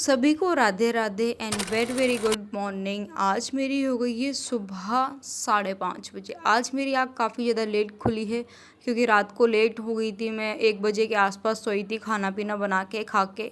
सभी को Radhe Radhe and very very good morning. आज मेरी हो गई है सुबह 5:30 बजे। आज मेरी आँख काफ़ी ज़्यादा लेट खुली है क्योंकि रात को लेट हो गई थी। मैं 1 बजे के आसपास सोई थी खाना पीना बना के खा के।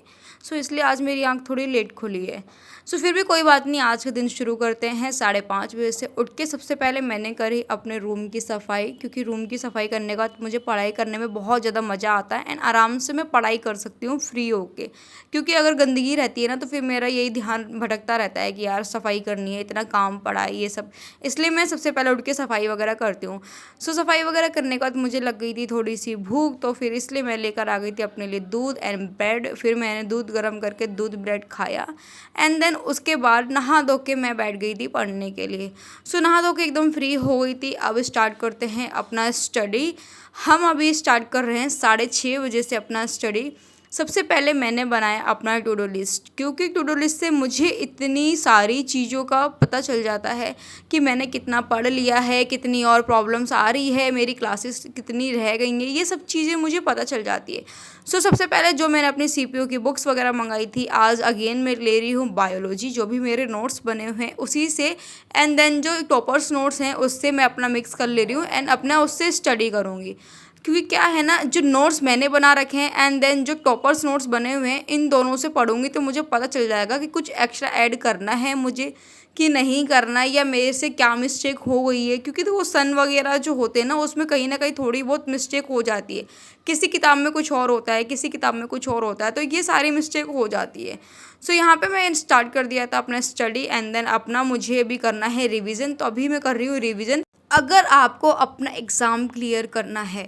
इसलिए आज मेरी आँख थोड़ी लेट खुली है। फिर भी कोई बात नहीं, आज का दिन शुरू करते हैं। 5:30 बजे से उठ के सबसे पहले मैंने करी अपने रूम की सफाई, क्योंकि रूम की सफाई करने के बाद मुझे पढ़ाई करने में बहुत ज़्यादा मज़ा आता है एंड आराम से मैं पढ़ाई कर सकती हूँ फ्री होके। क्योंकि अगर गंदगी रहती है ना तो फिर मेरा यही ध्यान भटकता रहता है कि यार सफाई करनी है, इतना काम पड़ा है ये सब। इसलिए मैं सबसे पहले उठ के सफाई वगैरह करती हूँ। सफाई वगैरह करने के बाद मुझे लग गई थी थोड़ी सी भूख, तो फिर इसलिए मैं लेकर आ गई थी अपने लिए दूध एंड ब्रेड। फिर मैंने दूध गर्म करके दूध ब्रेड खाया एंड देन उसके बाद नहा धो के मैं बैठ गई थी पढ़ने के लिए। नहा धो के एकदम फ्री हो गई थी। अब स्टार्ट करते हैं अपना स्टडी। हम अभी स्टार्ट कर रहे हैं 6:30 बजे से अपना स्टडी। सबसे पहले मैंने बनाया अपना टू डू लिस्ट, क्योंकि टू डू लिस्ट से मुझे इतनी सारी चीज़ों का पता चल जाता है कि मैंने कितना पढ़ लिया है, कितनी और प्रॉब्लम्स आ रही है, मेरी क्लासेस कितनी रह गई हैं, ये सब चीज़ें मुझे पता चल जाती है। सबसे पहले जो मैंने अपनी सीपीयू की बुक्स वगैरह मंगाई थी, आज अगेन मैं ले रही हूँ बायोलॉजी, जो भी मेरे नोट्स बने हुए हैं उसी से एंड देन जो टॉपर्स नोट्स हैं उससे मैं अपना मिक्स कर ले रही हूँ एंड अपना उससे स्टडी करूँगी। क्योंकि क्या है ना, जो नोट्स मैंने बना रखे हैं एंड देन जो टॉपर्स नोट्स बने हुए हैं, इन दोनों से पढ़ूंगी तो मुझे पता चल जाएगा कि कुछ एक्स्ट्रा ऐड करना है मुझे कि नहीं करना, या मेरे से क्या मिस्टेक हो गई है। क्योंकि तो वो सन वगैरह जो होते हैं ना, उसमें कहीं ना कहीं थोड़ी बहुत मिस्टेक हो जाती है। किसी किताब में कुछ और होता है, किसी किताब में कुछ और होता है, तो ये सारी मिस्टेक हो जाती है। यहाँ पे मैं स्टार्ट कर दिया था अपना स्टडी एंड देन अपना मुझे अभी करना है रिविज़न। तो अभी मैं कर रही हूँ रिविज़न। अगर आपको अपना एग्ज़ाम क्लियर करना है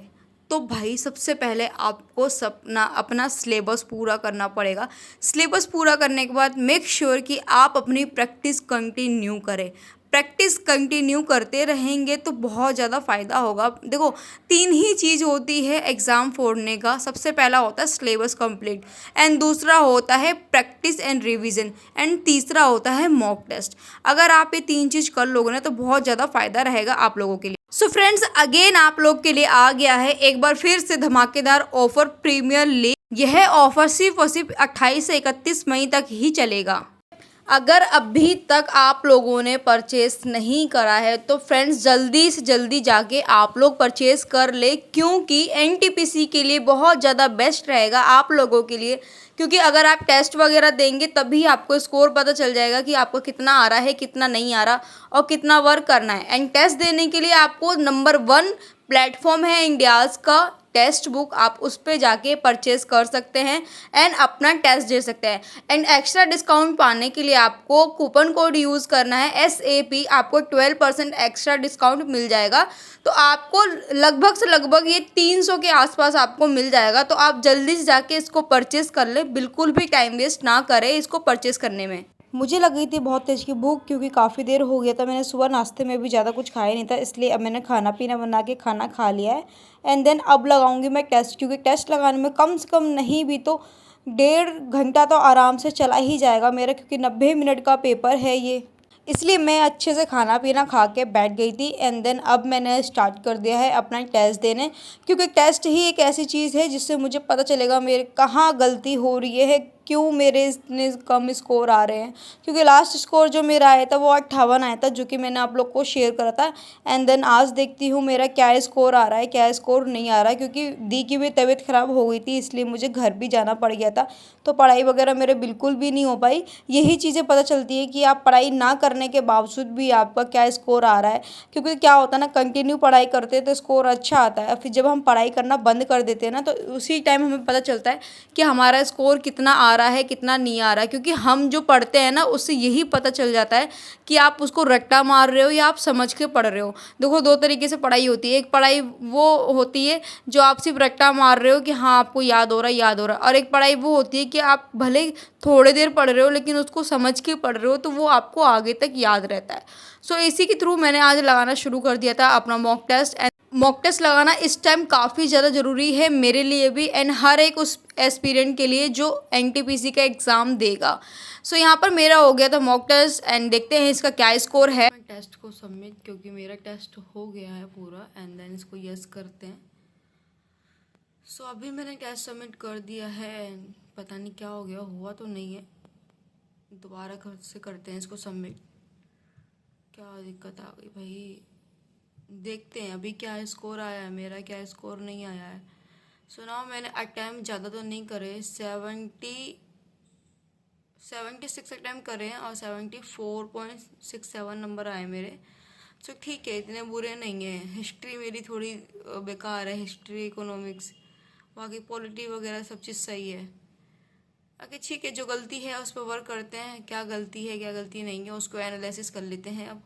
तो भाई सबसे पहले आपको सपना अपना सिलेबस पूरा करना पड़ेगा। सिलेबस पूरा करने के बाद मेक श्योर कि आप अपनी प्रैक्टिस कंटिन्यू करें। प्रैक्टिस कंटिन्यू करते रहेंगे तो बहुत ज़्यादा फ़ायदा होगा। देखो, 3 ही चीज़ होती है एग्ज़ाम फोड़ने का। सबसे पहला होता है सिलेबस कंप्लीट एंड दूसरा होता है प्रैक्टिस एंड रिवीजन एंड तीसरा होता है मॉक टेस्ट। अगर आप ये 3 चीज़ कर लोगे ना तो बहुत ज़्यादा फ़ायदा रहेगा आप लोगों के लिए। फ्रेंड्स, अगेन आप लोग के लिए आ गया है एक बार फिर से धमाकेदार ऑफर, प्रीमियर लीग। यह ऑफर सिर्फ और सिर्फ 28 से 31 मई तक ही चलेगा। अगर अभी तक आप लोगों ने परचेस नहीं करा है तो फ्रेंड्स जल्दी से जल्दी जाके आप लोग परचेस कर ले, क्योंकि एनटीपीसी के लिए बहुत ज़्यादा बेस्ट रहेगा आप लोगों के लिए। क्योंकि अगर आप टेस्ट वगैरह देंगे तभी आपको स्कोर पता चल जाएगा कि आपको कितना आ रहा है, कितना नहीं आ रहा और कितना वर्क करना है। एंड टेस्ट देने के लिए आपको नंबर 1 प्लेटफॉर्म है इंडियाज़ का टेस्ट बुक, आप उस पर जाके परचेज कर सकते हैं एंड अपना टेस्ट दे सकते हैं। एंड एक्स्ट्रा डिस्काउंट पाने के लिए आपको कूपन कोड यूज़ करना है SAP, आपको 12% एक्स्ट्रा डिस्काउंट मिल जाएगा। तो आपको लगभग से लगभग ये 300 के आसपास आपको मिल जाएगा। तो आप जल्दी से जाके इसको परचेज़ कर ले, बिल्कुल भी टाइम वेस्ट ना करें इसको परचेज़ करने में। मुझे लग गई थी बहुत तेज़ की भूख, क्योंकि काफ़ी देर हो गया था। मैंने सुबह नाश्ते में भी ज़्यादा कुछ खाया नहीं था, इसलिए अब मैंने खाना पीना बना के खाना खा लिया है एंड देन अब लगाऊंगी मैं टेस्ट। क्योंकि टेस्ट लगाने में कम से कम नहीं भी तो 1.5 घंटा तो आराम से चला ही जाएगा मेरा, क्योंकि 90 मिनट का पेपर है ये। इसलिए मैं अच्छे से खाना पीना खा के बैठ गई थी एंड देन अब मैंने स्टार्ट कर दिया है अपना टेस्ट देने। क्योंकि टेस्ट ही एक ऐसी चीज़ है जिससे मुझे पता चलेगा मेरे कहाँ गलती हो रही है, क्यों मेरे इतने कम स्कोर आ रहे हैं। क्योंकि लास्ट स्कोर जो मेरा आया था वो 58 आया था, जो कि मैंने आप लोग को शेयर करा था। एंड देन आज देखती हूँ मेरा क्या स्कोर आ रहा है, क्या स्कोर नहीं आ रहा है। क्योंकि दी की भी तबीयत ख़राब हो गई थी, इसलिए मुझे घर भी जाना पड़ गया था, तो पढ़ाई वगैरह मेरे बिल्कुल भी नहीं हो पाई। यही चीज़ें पता चलती है कि आप पढ़ाई ना करने के बावजूद भी आपका क्या स्कोर आ रहा है। क्योंकि क्या होता है ना, कंटिन्यू पढ़ाई करते हैं तो स्कोर अच्छा आता है, फिर जब हम पढ़ाई करना बंद कर देते हैं ना तो उसी टाइम हमें पता चलता है कि हमारा स्कोर कितना आ रहा है, कितना नहीं आ रहा है। क्योंकि हम जो पढ़ते हैं ना उससे यही पता चल जाता है कि आप उसको रट्टा मार रहे हो या आप समझ के पढ़ रहे हो। देखो, 2 तरीके से पढ़ाई होती है। एक पढ़ाई वो होती है जो आप सिर्फ रट्टा मार रहे हो कि हाँ आपको याद हो रहा है, याद हो रहा है, और एक पढ़ाई वो होती है कि आप भले थोड़ी देर पढ़ रहे हो लेकिन उसको समझ के पढ़ रहे हो, तो वो आपको आगे तक याद रहता है। इसी के थ्रू मैंने आज लगाना शुरू कर दिया था अपना मॉक टेस्ट। मॉक टेस्ट लगाना इस टाइम काफ़ी ज़्यादा ज़रूरी है मेरे लिए भी एंड हर एक उस एस्पिरेंट के लिए जो एनटीपीसी का एग्ज़ाम देगा। यहाँ पर मेरा हो गया था मॉक टेस्ट एंड देखते हैं इसका क्या स्कोर है। टेस्ट को सबमिट, क्योंकि मेरा टेस्ट हो गया है पूरा एंड देन इसको यस करते हैं। अभी मैंने टेस्ट सबमिट कर दिया है, पता नहीं क्या हो गया, हुआ तो नहीं है। दोबारा से करते हैं इसको सबमिट। क्या दिक्कत आ गई भाई, देखते हैं अभी क्या स्कोर आया है मेरा, क्या स्कोर नहीं आया है। सो नाउ मैंने अटैम्प्ट ज़्यादा तो नहीं करे, 76 अटैम्प्ट करे हैं और 74.67 नंबर आए मेरे। सो ठीक है, इतने बुरे नहीं हैं। हिस्ट्री मेरी थोड़ी बेकार है, हिस्ट्री इकोनॉमिक्स, बाकी पॉलिटी वगैरह सब चीज़ सही है। ओके ठीक है, जो गलती है उस पर वर्क करते हैं, क्या गलती है क्या गलती नहीं है उसको एनालिसिस कर लेते हैं अब।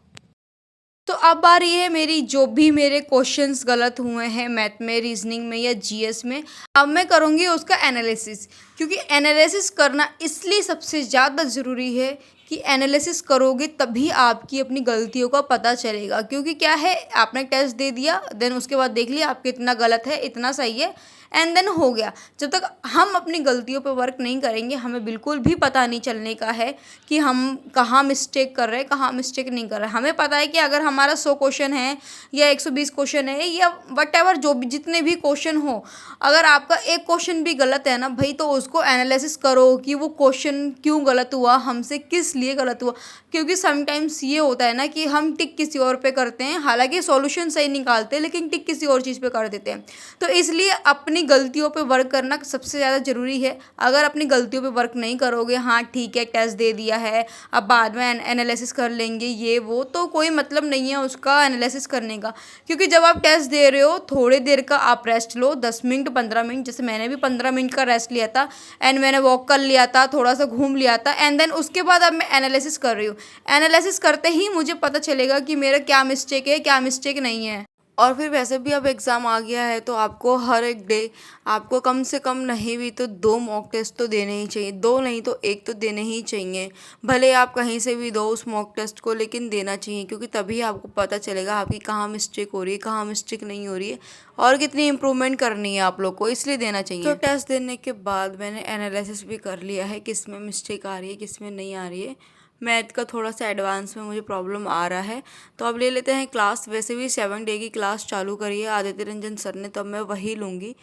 तो अब बारी है मेरी, जो भी मेरे क्वेश्चंस गलत हुए हैं मैथ में, रीजनिंग में या जीएस में, अब मैं करूँगी उसका एनालिसिस। क्योंकि एनालिसिस करना इसलिए सबसे ज़्यादा ज़रूरी है कि एनालिसिस करोगे तभी आपकी अपनी गलतियों का पता चलेगा। क्योंकि क्या है, आपने टेस्ट दे दिया, देन उसके बाद देख लिया आपके इतना गलत है इतना सही है, एंड देन हो गया। जब तक हम अपनी गलतियों पर वर्क नहीं करेंगे हमें बिल्कुल भी पता नहीं चलने का है कि हम कहाँ मिस्टेक कर रहे हैं कहाँ मिस्टेक नहीं कर रहे। हमें पता है कि अगर हमारा 100 क्वेश्चन है या 120 क्वेश्चन है या वट एवर, जो भी जितने भी क्वेश्चन हो, अगर आपका एक क्वेश्चन भी गलत है ना भाई, तो उसको एनालिसिस करो कि वो क्वेश्चन क्यों गलत हुआ, हमसे किस लिए गलत हुआ। क्योंकि समटाइम्स ये होता है ना कि हम टिक किसी और पे करते हैं, हालांकि सॉल्यूशन सही निकालते हैं लेकिन टिक किसी और चीज़ पे कर देते हैं। तो इसलिए अपनी गलतियों पे वर्क करना सबसे ज़्यादा ज़रूरी है। अगर अपनी गलतियों पे वर्क नहीं करोगे, हाँ ठीक है टेस्ट दे दिया है अब बाद में एनालिसिस कर लेंगे ये वो, तो कोई मतलब नहीं है उसका एनालिसिस करने का। क्योंकि जब आप टेस्ट दे रहे हो थोड़ी देर का आप रेस्ट लो, 10 मिनट 15 मिनट, जैसे मैंने भी 15 मिनट का रेस्ट लिया था एंड मैंने वॉक कर लिया था, थोड़ा सा घूम लिया था, एंड देन उसके बाद अब मैं एनालिसिस कर रही हूँ। एनालिसिस करते ही मुझे पता चलेगा कि मेरा क्या मिस्टेक है क्या मिस्टेक नहीं है। और फिर वैसे भी अब एग्ज़ाम आ गया है तो आपको हर एक डे आपको कम से कम नहीं भी तो 2 मॉक टेस्ट तो देने ही चाहिए, 2 नहीं तो 1 तो देने ही चाहिए। भले आप कहीं से भी दो उस मॉक टेस्ट को, लेकिन देना चाहिए। क्योंकि तभी आपको पता चलेगा आपकी कहाँ मिस्टेक हो रही है कहाँ मिस्टेक नहीं हो रही है और कितनी इम्प्रूवमेंट करनी है आप लोग को, इसलिए देना चाहिए। तो टेस्ट देने के बाद मैंने एनालिसिस भी कर लिया है किस में मिस्टेक आ रही है किस में नहीं आ रही है। मैथ का थोड़ा सा एडवांस में मुझे प्रॉब्लम आ रहा है, तो अब ले लेते हैं क्लास। वैसे भी 7 डे की क्लास चालू करी है आदित्य रंजन सर ने, तब मैं वही लूँगी।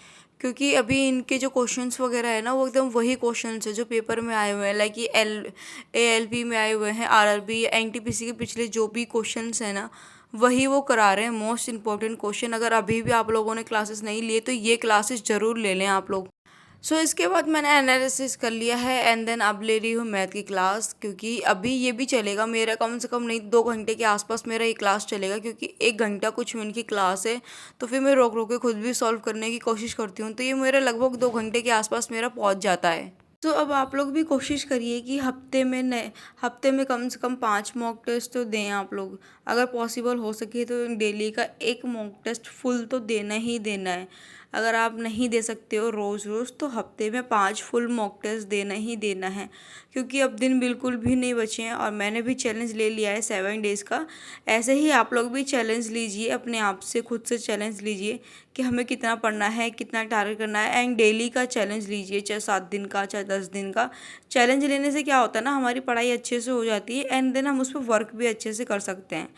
क्योंकि अभी इनके जो क्वेश्चंस वगैरह है ना वो एकदम वही क्वेश्चंस है जो पेपर में आए हुए हैं, लाइक ALP में आए हुए हैं, RRB NTPC के पिछले जो भी क्वेश्चंस हैं ना वही वो करा रहे हैं, मोस्ट इंपॉर्टेंट क्वेश्चन। अगर अभी भी आप लोगों ने क्लासेस नहीं लिए तो ये क्लासेस ज़रूर ले लें आप लोग। सो इसके बाद मैंने एनालिसिस कर लिया है एंड देन अब ले रही हूँ मैथ की क्लास। क्योंकि अभी ये भी चलेगा मेरा कम से कम नहीं 2 घंटे के आसपास मेरा ये क्लास चलेगा। क्योंकि 1 घंटा कुछ मिनट की क्लास है तो फिर मैं रोक रोक के खुद भी सॉल्व करने की कोशिश करती हूँ, तो ये मेरा लगभग 2 घंटे के आसपास मेरा पहुँच जाता है। तो अब आप लोग भी कोशिश करिए कि हफ्ते में कम से कम 5 मॉक टेस्ट तो दें आप लोग। अगर पॉसिबल हो सके तो डेली का 1 मॉक टेस्ट फुल तो देना ही देना है। अगर आप नहीं दे सकते हो रोज़ रोज़ तो हफ्ते में 5 फुल मॉक टेस्ट देना ही देना है। क्योंकि अब दिन बिल्कुल भी नहीं बचे हैं और मैंने भी चैलेंज ले लिया है 7 डेज़ का। ऐसे ही आप लोग भी चैलेंज लीजिए, अपने आप से खुद से चैलेंज लीजिए कि हमें कितना पढ़ना है कितना टारगेट करना है, एंड डेली का चैलेंज लीजिए, चाहे 7 दिन का चाहे 10 दिन का। चैलेंज लेने से क्या होता है ना, हमारी पढ़ाई अच्छे से हो जाती है एंड देन हम उस पर वर्क भी अच्छे से कर सकते हैं।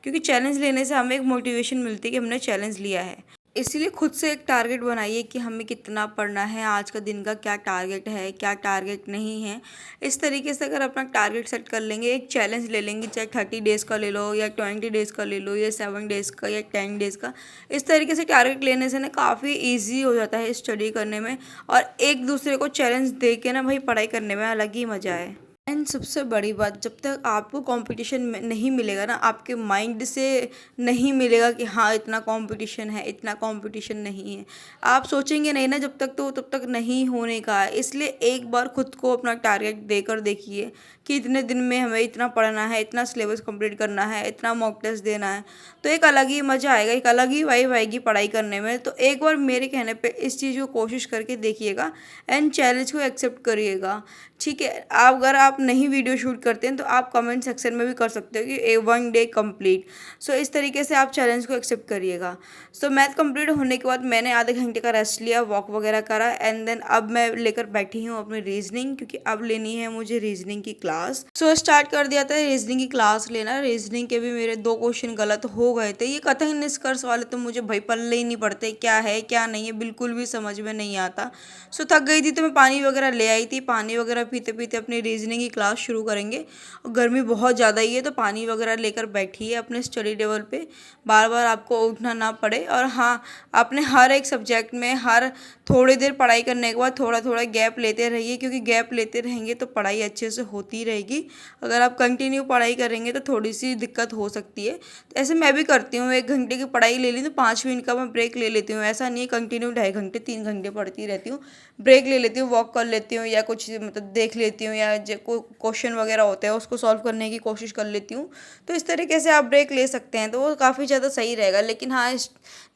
क्योंकि चैलेंज लेने से हमें एक मोटिवेशन मिलती है कि हमने चैलेंज लिया है। इसीलिए खुद से एक टारगेट बनाइए कि हमें कितना पढ़ना है, आज का दिन का क्या टारगेट है क्या टारगेट नहीं है। इस तरीके से अगर अपना टारगेट सेट कर लेंगे, एक चैलेंज ले लेंगे, चाहे 30 डेज़ का ले लो या 20 डेज़ का ले लो या 7 डेज़ का या 10 डेज़ का। इस तरीके से टारगेट लेने से ना काफ़ी ईजी हो जाता है स्टडी करने में, और एक दूसरे को चैलेंज दे के ना भाई पढ़ाई करने में अलग ही मज़ा है। एंड सबसे बड़ी बात, जब तक आपको कंपटीशन में नहीं मिलेगा ना, आपके माइंड से नहीं मिलेगा कि हाँ इतना कंपटीशन है इतना कंपटीशन नहीं है, आप सोचेंगे नहीं ना जब तक, तो तब तक नहीं होने का है। इसलिए एक बार खुद को अपना टारगेट देकर देखिए कि इतने दिन में हमें इतना पढ़ना है, इतना सिलेबस कंप्लीट करना है, इतना मॉक टेस्ट देना है, तो एक अलग ही मज़ा आएगा, एक अलग ही वाइब आएगी पढ़ाई करने में। तो एक बार मेरे कहने पे इस चीज़ को कोशिश करके देखिएगा एंड चैलेंज को एक्सेप्ट करिएगा। ठीक है, अगर आप नहीं वीडियो शूट करते हैं तो आप कमेंट सेक्शन में भी कर सकते हो कि 1 डे कंप्लीट। सो इस तरीके से आप चैलेंज को एक्सेप्ट करिएगा। सो मैथ कंप्लीट होने के बाद मैंने आधे घंटे का रेस्ट लिया, वॉक वगैरह करा, एंड देन अब मैं लेकर बैठी हूँ अपनी रीजनिंग, क्योंकि अब लेनी है मुझे रीजनिंग की क्लास। सो स्टार्ट कर दिया था रीजनिंग की क्लास लेना। रीजनिंग के भी मेरे 2 क्वेश्चन गलत हो गए थे। ये कथन निष्कर्ष वाले तो मुझे भाई पल्ले ही नहीं पड़ते, क्या है क्या नहीं है बिल्कुल भी समझ में नहीं आता। सो थक गई थी तो मैं पानी वगैरह ले आई थी, पानी वगैरह पीते पीते अपनी रीजनिंग की क्लास शुरू करेंगे। और गर्मी बहुत ज़्यादा ही है तो पानी वगैरह लेकर बैठिए अपने स्टडी टेबल पे, बार बार आपको उठना ना पड़े। और हाँ, आपने हर एक सब्जेक्ट में हर थोड़ी देर पढ़ाई करने के बाद थोड़ा थोड़ा गैप लेते रहिए, क्योंकि गैप लेते रहेंगे तो पढ़ाई अच्छे से होती रहेगी। अगर आप कंटिन्यू पढ़ाई करेंगे तो थोड़ी सी दिक्कत हो सकती है। तो ऐसे मैं भी करती हूँ, 1 घंटे की पढ़ाई ले ली तो 5 मिनट का मैं ब्रेक ले लेती हूँ। ऐसा नहीं है कंटिन्यू 2.5 घंटे 3 घंटे पढ़ती रहती हूँ। ब्रेक ले लेती हूँ, वॉक कर लेती हूँ, या कुछ मतलब देख लेती हूँ, या जो क्वेश्चन वगैरह होते हैं उसको सॉल्व करने की कोशिश कर लेती हूँ। तो इस तरीके से आप ब्रेक ले सकते हैं, तो वो काफ़ी ज़्यादा सही रहेगा। लेकिन हाँ,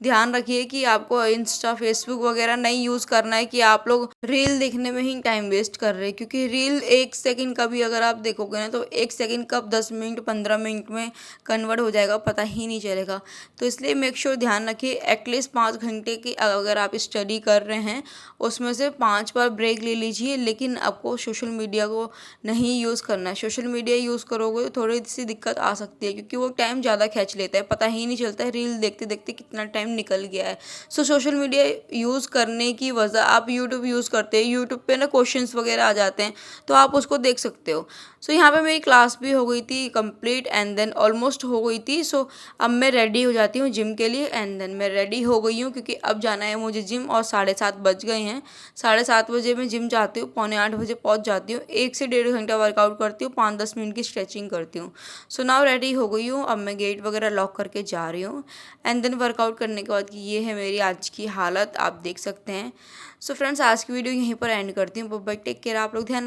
ध्यान रखिए कि आपको इंस्टा फेसबुक वगैरह नहीं यूज़ करना है कि आप लोग रील देखने में ही टाइम वेस्ट कर रहे हैं। क्योंकि रील 1 सेकंड का भी अगर आप देखोगे ना तो 1 सेकंड कब 10 मिनट 15 मिनट में कन्वर्ट हो जाएगा पता ही नहीं चलेगा। तो इसलिए मेक श्योर ध्यान रखिए एटलीस्ट 5 घंटे की अगर आप स्टडी कर रहे हैं उसमें से 5 बार ब्रेक ले लीजिए। लेकिन आपको सोशल मीडिया को नहीं यूज़ करना है। सोशल मीडिया यूज़ करोगे तो थोड़ी सी दिक्कत आ सकती है, क्योंकि वो टाइम ज़्यादा खींच लेता है, पता ही नहीं चलता है रील देखते देखते कितना टाइम निकल गया है। सो सोशल मीडिया यूज़ करने की वजह, आप यूट्यूब यूज़ करते हैं, यूट्यूब पे ना क्वेश्चंस वगैरह आ जाते हैं तो आप उसको देख सकते हो। सो यहाँ पे मेरी क्लास भी हो गई थी कंप्लीट एंड देन ऑलमोस्ट हो गई थी। सो अब मैं रेडी हो जाती हूँ जिम के लिए एंड देन मैं रेडी हो गई हूँ, क्योंकि अब जाना है मुझे जिम। और 7:30 बज गए हैं। 7:30 बजे मैं जिम जाती हूँ, 7:45 बजे पहुँच जाती हूँ। 1 से 1.5 घंटा वर्कआउट करती हूँ, 5-10 मिनट की स्ट्रेचिंग करती हूँ। सो नाउ रेडी हो गई हूँ, अब मैं गेट वगैरह लॉक करके जा रही हूँ। एंड देन वर्कआउट करने के बाद ये है मेरी आज की हालत, आप देख सकते हैं। सो फ्रेंड्स, आज की वीडियो यहीं पर एंड करती हूँ। बाय, टेक केयर, आप लोग ध्यान